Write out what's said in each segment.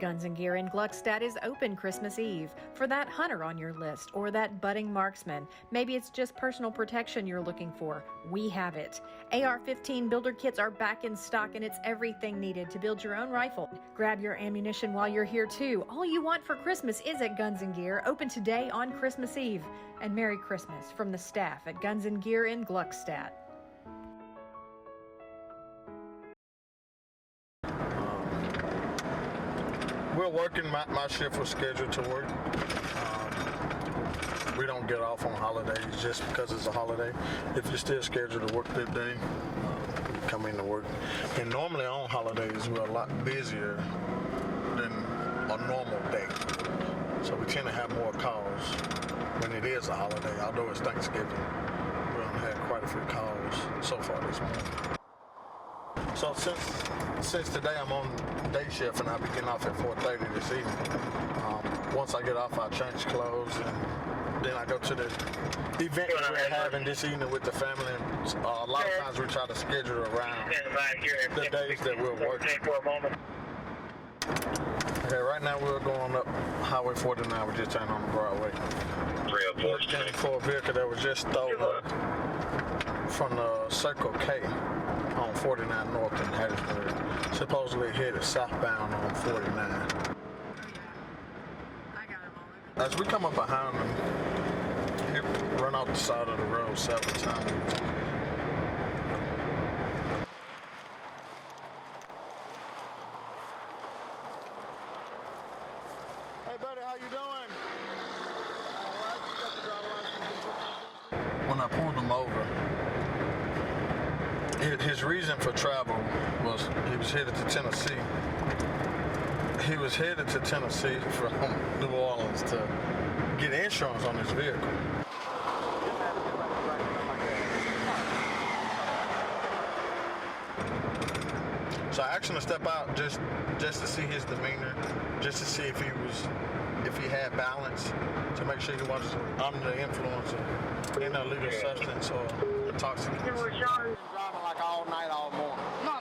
Guns and Gear in Gluckstadt is open Christmas Eve. For that hunter on your list or that budding marksman, maybe it's just personal protection you're looking for, we have it. AR-15 builder kits are back in stock and it's everything needed to build your own rifle. Grab your ammunition while you're here too. All you want for Christmas is at Guns and Gear, open today on Christmas Eve. And Merry Christmas from the staff at Guns and Gear in Gluckstadt. We're working, my shift was scheduled to work. We don't get off on holidays just because it's a holiday. If you're still scheduled to work that day, you come in to work. And normally on holidays, we're a lot busier than a normal day. So we tend to have more calls when it is a holiday, although it's Thanksgiving. We've had quite a few calls so far this month. So since today I'm on day shift and I'll be getting off at 4:30 this evening. Once I get off, I'll change clothes and then I go to the event that we're having this evening with the family. And, a lot of times we try to schedule around the days that we'll work. Okay, right now we're going up Highway 49. We just turned on the Broadway. We're scanning for a vehicle that was just stolen from the Circle K on 49 North in Hattiesburg. Supposedly headed southbound on 49. As we come up behind them, he run off the side of the road several times. Hey buddy, how you doing? Alright, you got the driver's license. When I pulled him over, his reason for travel was he was headed to Tennessee. He was headed to Tennessee from New Orleans to get insurance on his vehicle. So I asked him to step out just to see his demeanor, just to see if he had balance, to make sure he wasn't under the influence of any illegal substance or intoxicants. You were driving like all night, all morning? No.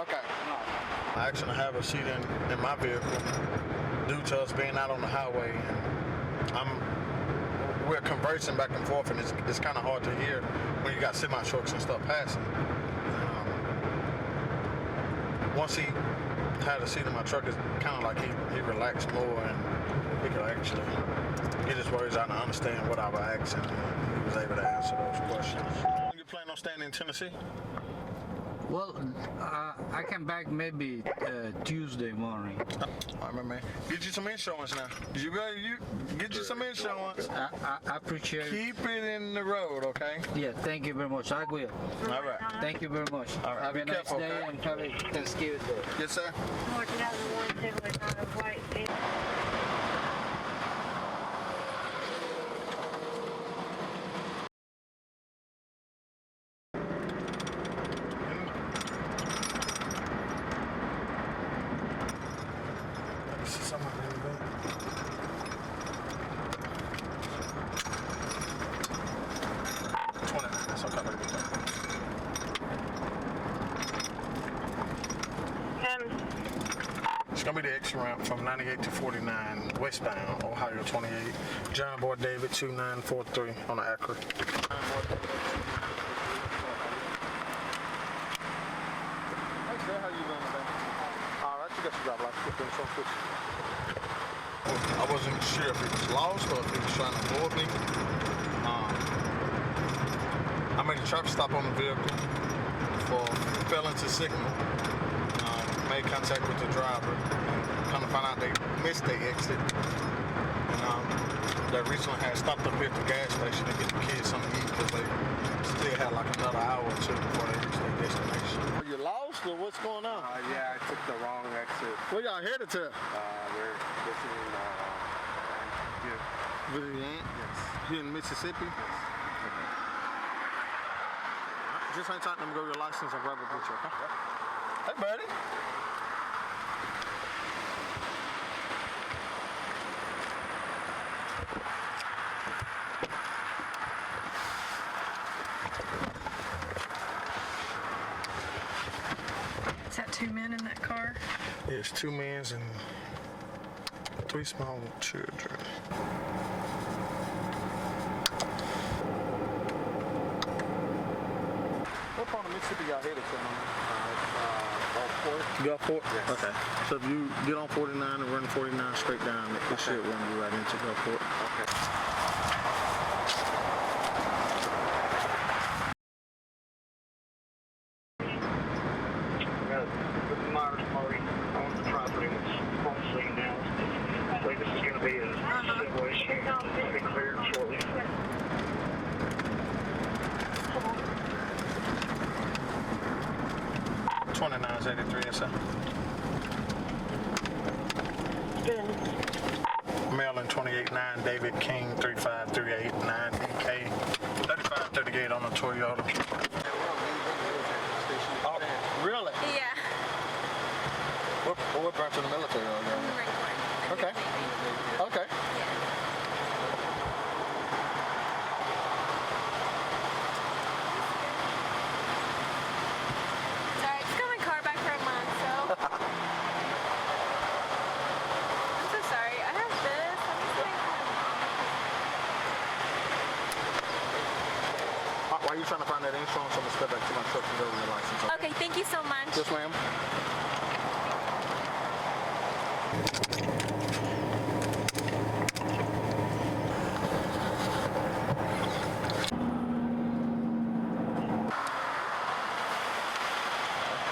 Okay. No. I asked him to have a seat in my vehicle due to us being out on the highway, and we're conversing back and forth, and it's kind of hard to hear when you got semi trucks and stuff passing. Once he had a seat in my truck, it's kind of like he relaxed more and he could actually get his words out and understand what I was asking. He was able to answer those questions. You plan on staying in Tennessee? Well, I come back maybe Tuesday morning. All right, man. Get you some insurance now. You get you some insurance. I appreciate it. Keep it in the road, okay? Yeah, thank you very much. I will. All right. Thank you very much. All right. Have a nice day, okay? And have a Thanksgiving day. Yes, sir. 2001 Chevrolet white. It's gonna be the extra ramp from 98 to 49 westbound, Ohio 28. John Boy David 2943 on the Acura. Hey sir, how you doing today? Alright, you got your driver's license. I wasn't sure if he was lost or if he was trying to avoid me. I made a traffic stop on the vehicle for failing to signal. Made contact with the driver. Come to find out they missed their exit. And they recently had stopped up here at the gas station to get the kids something to eat because they still had like another hour or two before they reached their destination. Are you lost or what's going on? Yeah, I took the wrong exit. Where y'all headed to? We're visiting here. Visiting Aunt? Yes. Here in Mississippi? Yes. Okay. Just hang tight, let me go your license and grab a picture, okay? Yeah. Hey, buddy. Is that 2 men in that car? There's 2 men and 3 small children. What part of Mississippi y'all headed to? Gulfport? Yes. Okay. So if you get on 49 and run 49 straight down, it should run you right into Gulfport. Okay. Maryland 28-9, David King 35389 DK 3538 on the Toyota. Oh, really? Yeah. What branch of the military are you in? Okay. Okay. Sorry, I just got my car back for a month, so. I'm so sorry. I have this. Why are you trying to find that insurance? I'm going to step back to my truck and go with your license. Okay, thank you so much. Yes, ma'am.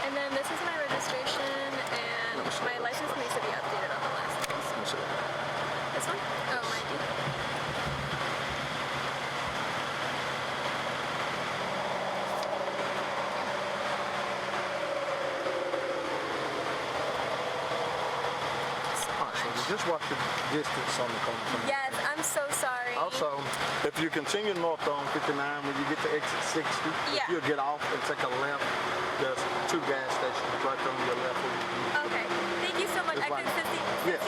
And then this is my registration, and my license needs to be updated on the license. This one? Oh, my ID. Just watch the distance on the corner. Yes, I'm so sorry. Also, if you continue north on 59, when you get to exit 60, Yeah. if you'll get off and take a left, there's 2 gas stations right on your left. Okay, thank you so much. It's I like- can see. Yes.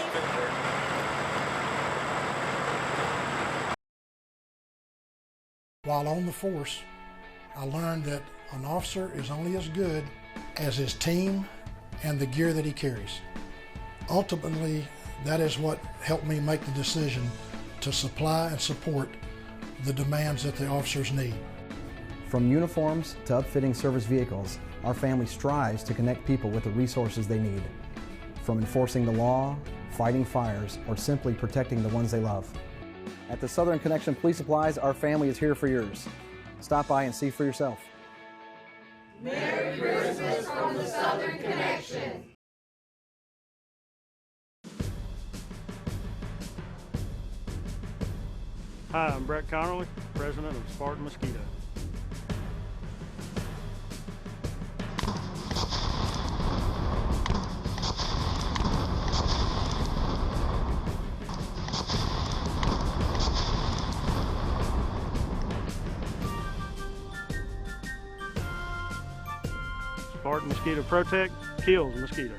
While on the force, I learned that an officer is only as good as his team and the gear that he carries. Ultimately, that is what helped me make the decision to supply and support the demands that the officers need. From uniforms to upfitting service vehicles, our family strives to connect people with the resources they need. From enforcing the law, fighting fires, or simply protecting the ones they love. At the Southern Connection Police Supplies, our family is here for yours. Stop by and see for yourself. Merry Christmas from the Southern Connection. Hi, I'm Brett Connerly, president of Spartan Mosquito. Spartan Mosquito Protect kills mosquitoes.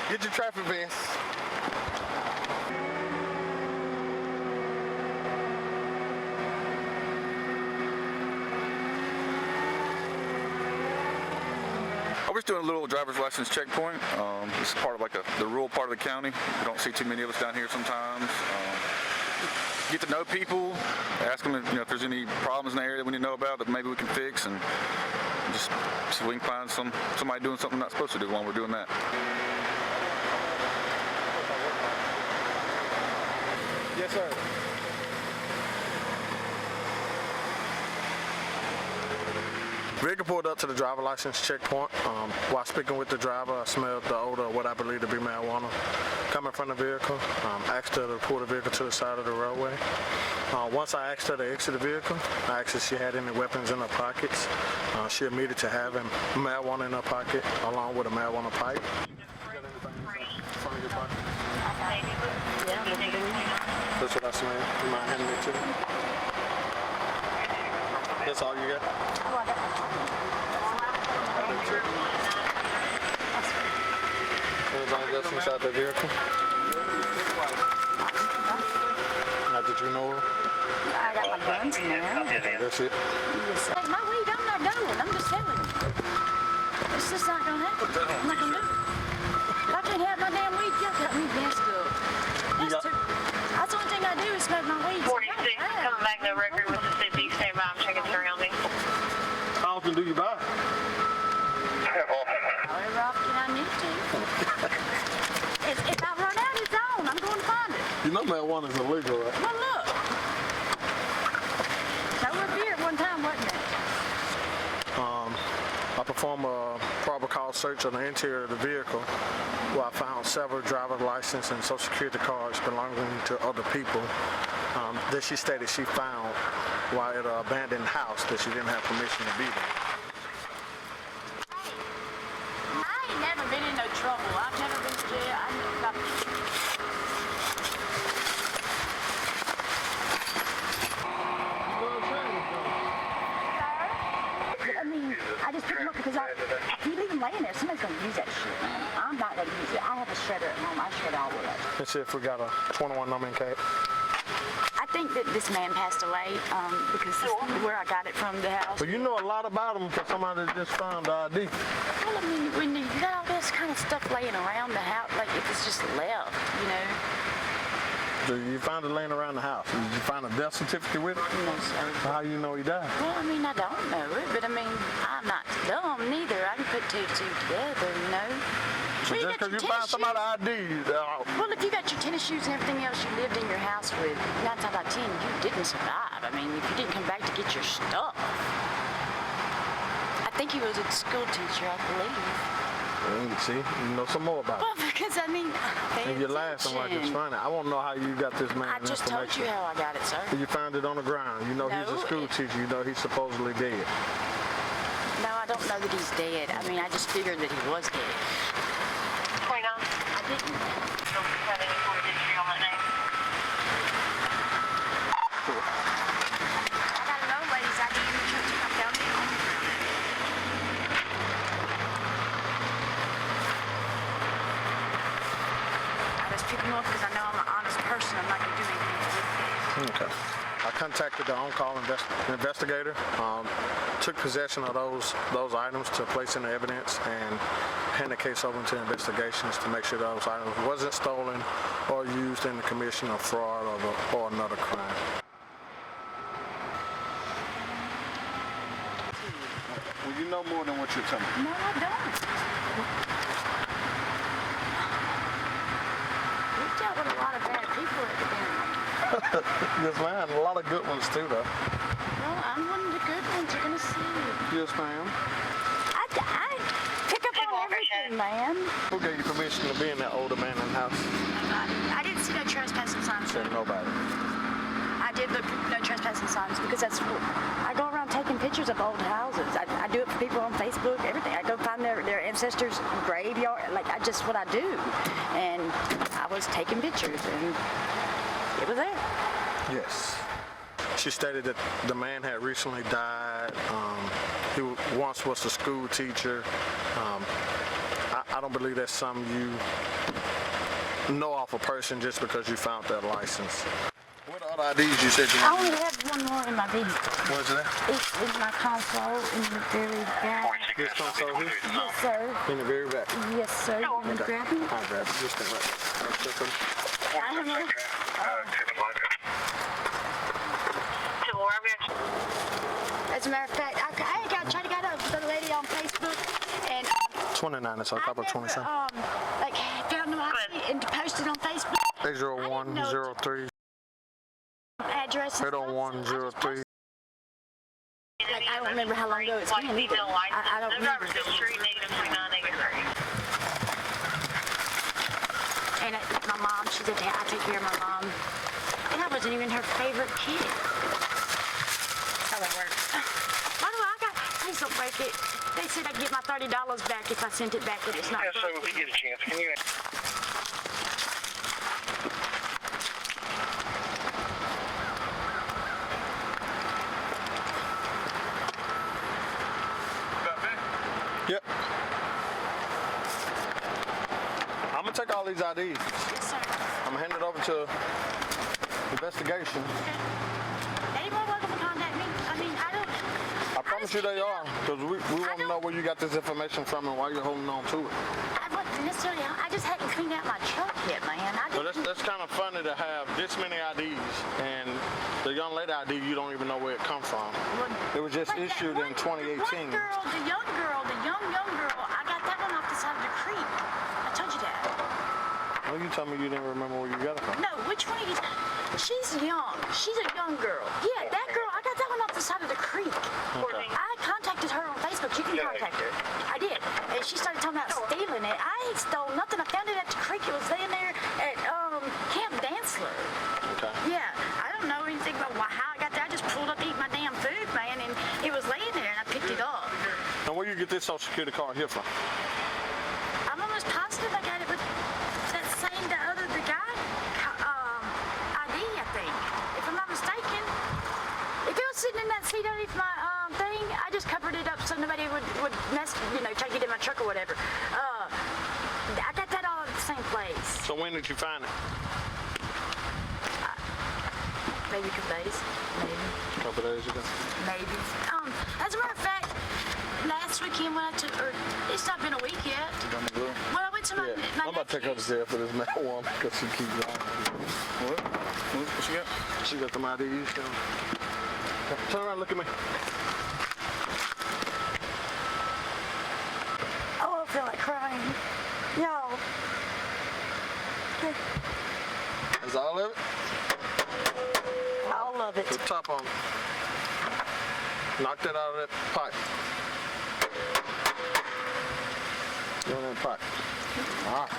Get your traffic vest. We're just doing a little driver's license checkpoint. This is part of like the rural part of the county. We don't see too many of us down here sometimes. Get to know people, ask them if there's any problems in the area that we need to know about that maybe we can fix, and just see if we can find somebody doing something not supposed to do while we're doing that. Yes, sir. Vehicle pulled up to the driver license checkpoint. While speaking with the driver, I smelled the odor of what I believe to be marijuana coming from the vehicle. Asked her to pull the vehicle to the side of the roadway. Once I asked her to exit the vehicle, I asked if she had any weapons in her pockets. She admitted to having marijuana in her pocket along with a marijuana pipe. That's what I smell. You mind handing it to me? That's all you got? Everything else inside the vehicle? Now, did that you know of? I got my guns in there. That's it. Yes. Hey, my weed, I'm not going. I'm just telling you. It's just not gonna happen. I'm not gonna do it. If I can't have my damn weed, y'all got me messed up. That's the only thing I do is smoke my weed. 46, coming back to record Mississippi. Stand by, I'm checking surroundings. How often do you buy? However often I need to. If I run out, it's on. I'm going to find it. You know marijuana is illegal, right? Well, look. That was beer at one time, wasn't it? I performed a probable cause search on the interior of the vehicle where I found several driver's license and social security cards belonging to other people that she stated she found while at an abandoned house that she didn't have permission to be there. I ain't never been in no trouble. I've never been scared. I mean, I just pick them up because if you leave them laying there, somebody's going to use that shit, man. I'm not going to use it. I have a shredder at home. I shred all of it. Let's see if we got a 21 number in case. I think that this man passed away because this is where I got it from the house. But you know a lot about him for somebody that just found the ID. Well, I mean, when you got all this kind of stuff laying around the house, like if it's just left, you know. So you found it laying around the house. Did you find a death certificate with it? No, sir. How do you know he died? Well, I mean, I don't know it, but I mean, I'm not dumb neither. I can put two and two together, you know. So just because you found somebody's ID. Well, if you got your tennis shoes and everything else you lived in your house with, 9 times out of 10, you didn't survive. I mean, if you didn't come back to get your stuff. I think he was a school teacher, I believe. See, you know some more about it. Well, because I mean, and you're laughing like it's funny. I want to know how you got this man. I just told you how I got it, sir. You found it on the ground. You know he's a school teacher. You know he's supposedly dead. No, I don't know that he's dead. I mean, I just figured that he was dead. 29. I didn't. You don't have any court history on that name? I got an old lady's ID in the church. I found it on the ground. I just pick them up because I know I'm an honest person. I'm not going to do anything with it. Okay. I contacted the on-call investigator, took possession of those items to place in the evidence and hand the case over to investigations to make sure those items wasn't stolen or used in the commission of fraud or another crime. Well, you know more than what you're telling me. No, I don't. We've dealt with a lot of bad people at the family. Yes, ma'am. A lot of good ones, too, though. Well, I'm one of the good ones you're going to see. Yes, ma'am. I pick up on everything, man. Who gave you permission to be in that old abandoned house? I didn't see no trespassing signs. Said nobody. I did look for no trespassing signs because that's what I go around taking pictures of old houses. I do it for people on Facebook, everything. I go find their ancestors' graveyard. Like, that's what I do. And I was taking pictures, and it was there. Yes. She stated that the man had recently died. He once was a school teacher. I don't believe that's something you know off a person just because you found that license. What other IDs you said you I wanted? only have one more in my vehicle. Where's it at? It's in my console in the very back. This console here? Yes, sir. In the very back? Yes, sir. You want to grab it? I'll grab it. Just stand right there. I don't know. As a matter of fact, I tried to get up with the lady on Facebook, and 29, it's on top of 27. like found them and posted on Facebook. 80103. Address. 80103. Like, I don't remember how long ago it's been either. I don't remember. And my mom, she said, I take care of my mom. And I wasn't even her favorite kid. How that works. By the way, please don't break it. They said I'd get my $30 back if I sent it back, but it's not broken. So if we get a chance, can you... Yep. I'm gonna take all these IDs. Yes, sir. I'm gonna hand it over to investigation. They more welcome to contact me. I mean, I don't. I promise you they are, because we want to know where you got this information from and why you're holding on to it. I wasn't necessarily. I just hadn't cleaned out my truck yet, man. So that's kind of funny to have this many IDs, and the young lady ID, you don't even know where it come from. It was just issued in 2018. The young girl, I got that one off the side of the creek. I told you that. Well, you told me you didn't remember where you got it from. No, which one of you? She's young. She's a young girl. Yeah, that girl, I got that one off the side of the creek. Okay. I contacted her on Facebook. You can contact her. I did. And she started talking about stealing it. I ain't stole nothing. I found it at the creek. It was laying there at Camp Dansler. Okay. Yeah, I don't know anything about how I got there. I just pulled up to eat my damn food, man, and it was laying there, and I picked it up. And where you get this Social Security card here from? I'm almost positive I got it with that same, the guy ID, I think, if I'm not mistaken. If it was sitting in that seat underneath my thing, I just covered it up so nobody would mess, try to get in my truck or whatever. I got that all at the same place. So when did you find it? Maybe a couple days. Maybe. A couple days ago. Maybe. As a matter of fact, last weekend when I took, or it's not been a week yet. When I went to my I'm about to take her to jail for this marijuana because she keeps lying. What? What she got? She got the IDs. Turn around, look at me. Oh, I feel like crying. Y'all. That's all of it? All of it. The top on it. Knock that out of that pipe. Get on that pipe. All right.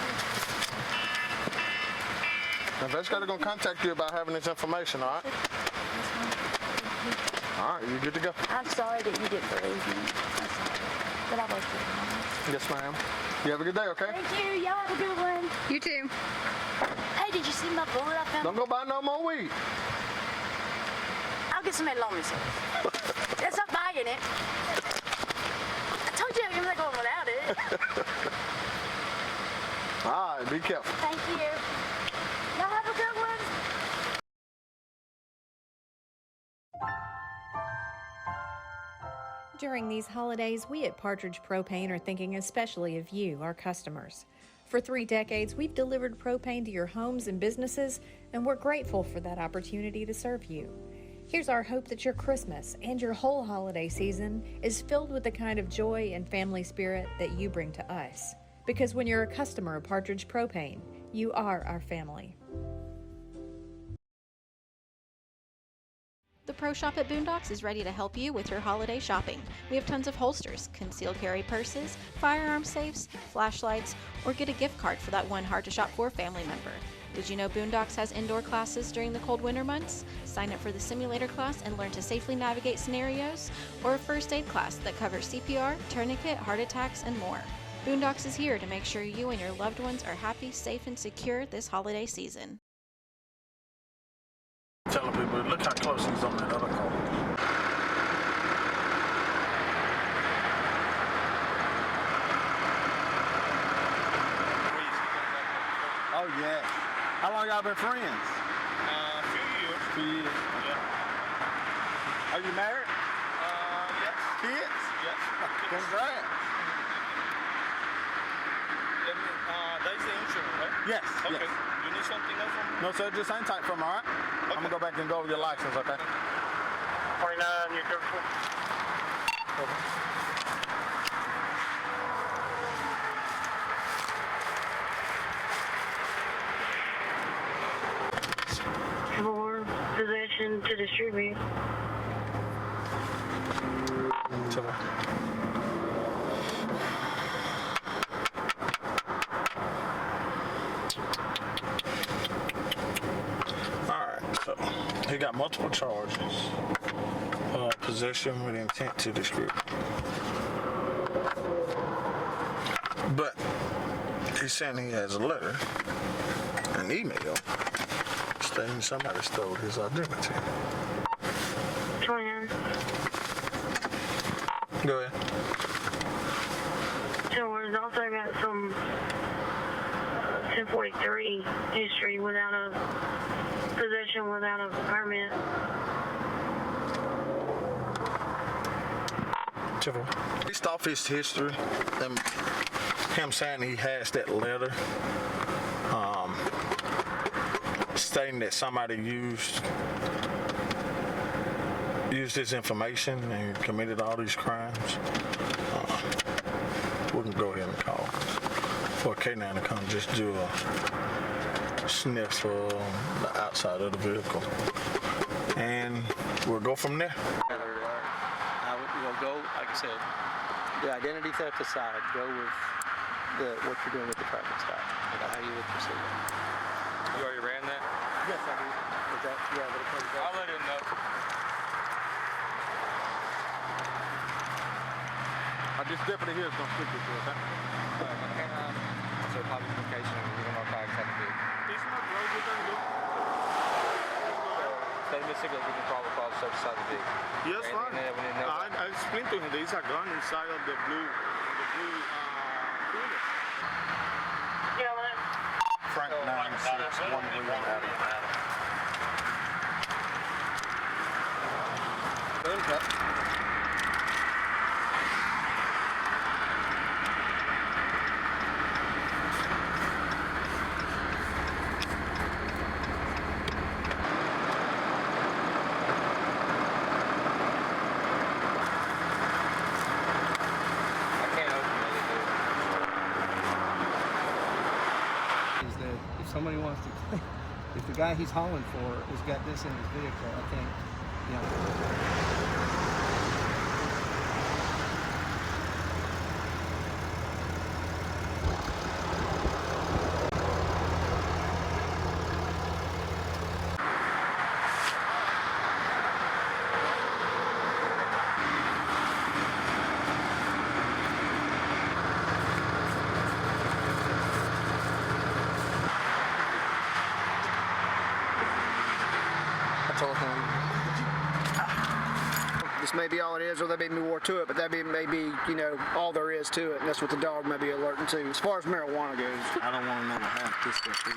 Now, Investigator gonna contact you about having this information, all right? All right, you good to go? I'm sorry that you didn't believe me. But I was good. Yes, ma'am. You have a good day, okay? Thank you. Y'all have a good one. You too. Hey, did you see my bullet I found? Don't go buy no more weed. I'll get somebody to loan me some. That's not buying it. I told you I'm not going without it. All right, be careful. Thank you. Y'all have a good one. During these holidays, we at Partridge Propane are thinking especially of you, our customers. For 3 decades, we've delivered propane to your homes and businesses, and we're grateful for that opportunity to serve you. Here's our hope that your Christmas and your whole holiday season is filled with the kind of joy and family spirit that you bring to us. Because when you're a customer of Partridge Propane, you are our family. The Pro Shop at Boondocks is ready to help you with your holiday shopping. We have tons of holsters, concealed carry purses, firearm safes, flashlights, or get a gift card for that one hard to shop for family member. Did you know Boondocks has indoor classes during the cold winter months? Sign up for the simulator class and learn to safely navigate scenarios, or a first aid class that covers CPR, tourniquet, heart attacks, and more. Boondocks is here to make sure you and your loved ones are happy, safe, and secure this holiday season. Telling people, look how close he's on that other car. Oh yeah. How long y'all been friends? A few years. Few years. Yeah. Are you married? Yes. Kids? Yes. Congrats. That's the insurance, right? Yes. Okay. Yes. You need something else from me? No, sir, just hang tight for me, all right? Okay. I'm gonna go back and go over your license, okay? 49, you're careful. For possession to distribute. He got multiple charges. Possession with intent to distribute. But he's saying he has a letter, an email, stating somebody stole his identity. 29. Go ahead. So there's also got some 1043 history without a possession possession without a permit. Based off his history, and him saying he has that letter, stating that somebody used his information and committed all these crimes, we can go ahead and call for a K9 to come just do a sniff on the outside of the vehicle, and we'll go from there. We'll go, like I said, the identity theft aside, go with what you're doing with the traffic stop, how you would proceed. You already ran that? Yes, I did. Is that, yeah, but it comes I'll let him know. This deputy here is going to speak to us, huh? So public location, we don't know if I can do. It's not road, we're going to go. State of Mississippi, we can probably call the surface side of the vehicle. Yes, fine. I explained to him there is a gun inside of the blue cooler. Frank 96, 1 William Avenue. Somebody wants to claim, if the guy he's hauling for has got this in his vehicle, I think, you know. This may be all it is, or there may be more to it, but that may be, you know, all there is to it, and that's what the dog may be alerting to. As far as marijuana goes, I don't want to know what half this stuff is.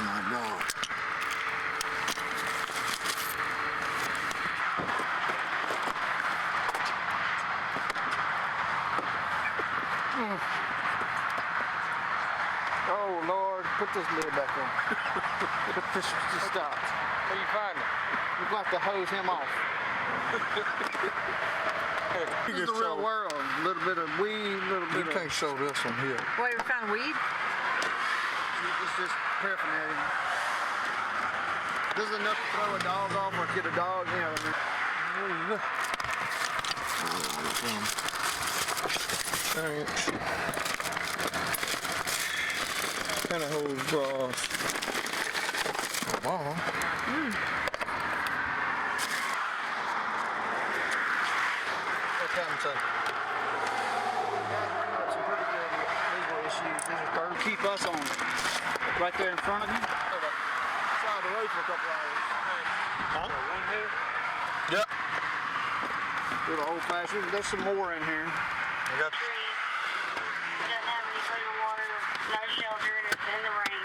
My dog. oh Lord, put this lid back on. Put this stop. Where you find it? We're going to have to hose him off. This is the real world. A little bit of weed, a little bit of... You can't show this one here. Wait, we found weed? It's just paraphernalia. This is enough to throw a dog off or get a dog, you know. Kind of hose bras. Wow. What's happening, son? Some pretty good legal issues. These are third. Keep us on. Right there in front of you. Side of the road for a couple hours. Huh? One here? Yep. Do the old fashioned. There's some more in here. I got you. Doesn't have any clean water, no shelter, and it's in the rain.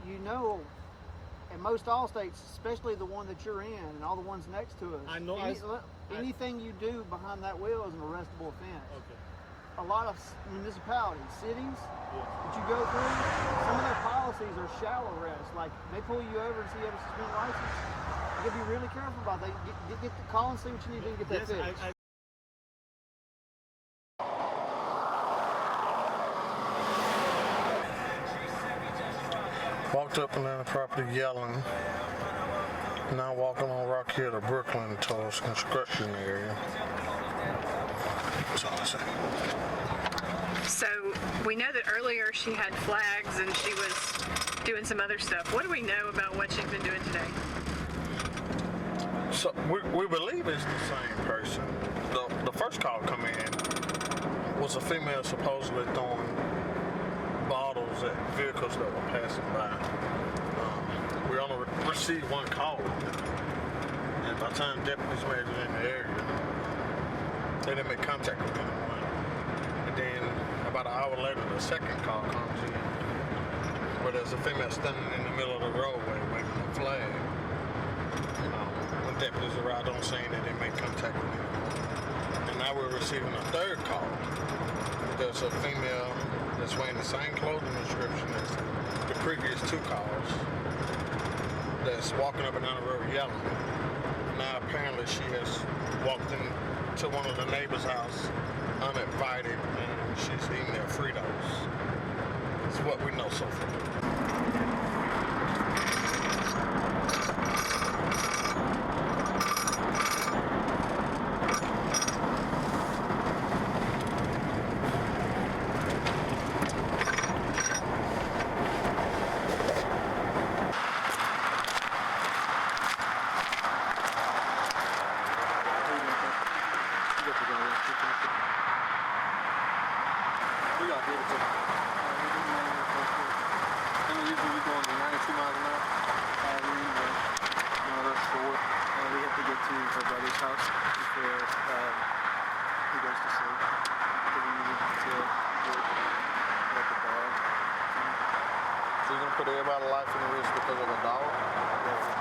You know, in most all states, especially the one that you're in and all the ones next to us, I know. anything you do behind that wheel is an arrestable offense. Okay. A lot of municipalities, cities that you go through, some of their policies are shallow arrests. Like they pull you over and see you have a suspended license. You gotta be really careful about that. Get the call and see what you need to do to get that fixed. Walked up and down the property yelling. Now walking on Rock Hill to Brooklyn towards construction area. That's all I say. So we know that earlier she had flags and she was doing some other stuff. What do we know about what she's been doing today? So we believe it's the same person. The first call come in was a female supposedly throwing bottles at vehicles that were passing by. We only received one call, and by the time deputies made it in the area, they didn't make contact with anyone. And then about an hour later, the second call comes in. where there's a female standing in the middle of the roadway waving a flag. When deputies arrived on scene, they didn't make contact with anyone. And now we're receiving a third call. There's a female that's wearing the same clothing description as the previous 2 calls that's walking up and down the road yelling. Now apparently she has walked into one of the neighbor's house uninvited and she's eating their Fritos. That's what we know so far. Put everybody's life in risk because of a dog?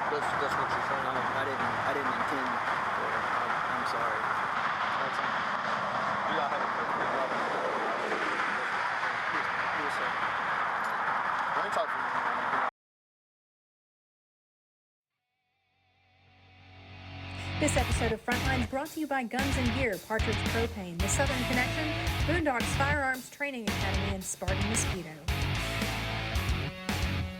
That's what you're saying? I didn't intend for it. I'm sorry. That's all. You gotta have a quick job. Yes, sir. I ain't talking to you. This episode of Frontlines brought to you by Guns and Gear, Partridge Propane, The Southern Connection, Boondocks Firearms Training Academy, and Spartan Mosquito.